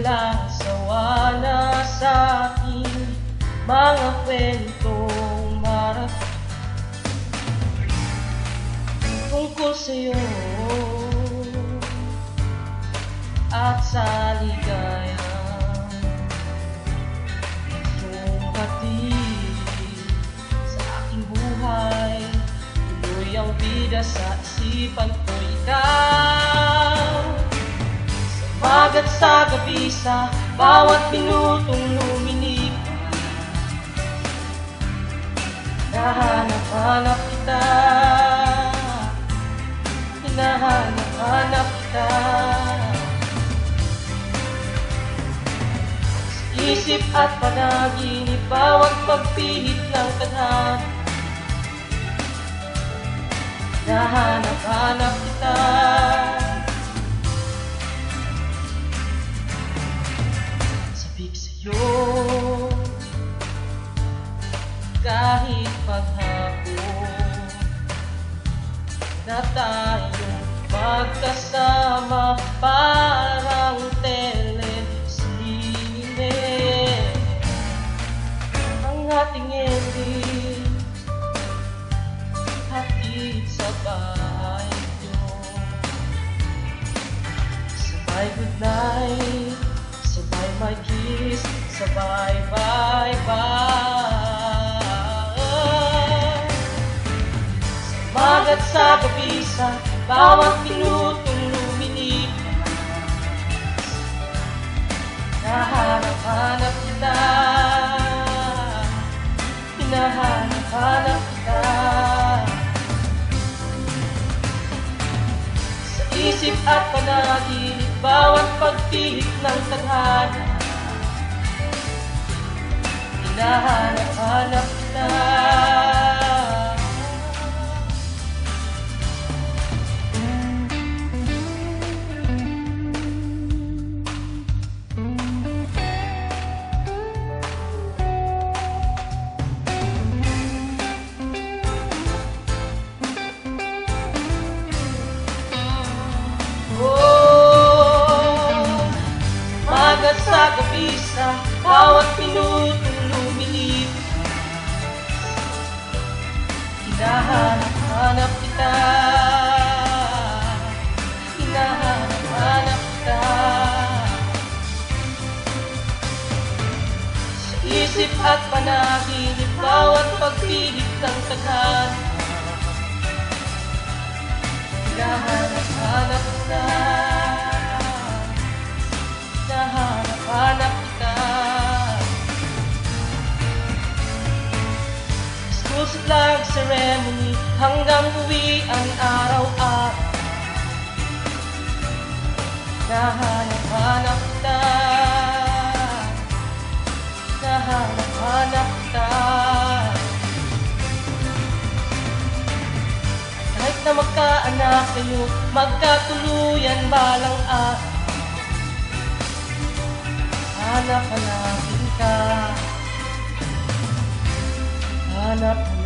walang sawa na sa aking mga kwentong marami tungkol sa'yo at sa ligayang iyong hatid sa aking buhay. Tuloy ang bida sa isipan ko ikaw. Sa umagat sa gabi, sa bawat minutong lumilipas, hinahanap-hanap kita, hinahanap-hanap kita. Sa isip at panaginip, bawat pagpihit ng tadhana, hinahanap-hanap kita. Sabik sa'yo kahit paghapon na tayong magkasama, parang telesine. Ang ating ending hatid sa bahay nyo. Sabay goodnight, sabay my kiss, sabay bye-bye. Sa umagat sa gabi, sa bawat minutong lumilipas, hinahanap-hanap kita, hinahanap-hanap kita. Sa isip at panaginip, bawat pagpihit ng tadhana, hinahanap-hanap kita. Sa gabi, sa bawat minutong lumilipas, hinahanap-hanap kita, hinahanap-hanap kita. Sa isip at panaginip, bawat pagpihit ng tadhana, hinahanap-hanap kita, hinahanap kita. School flag ceremony hanggang uwian araw-araw, hinahanap kita, hinahanap kita. Kahit na magkaanak kayo, magkatuluyan balang araw, hanap-hanapin ka, hanap-hanapin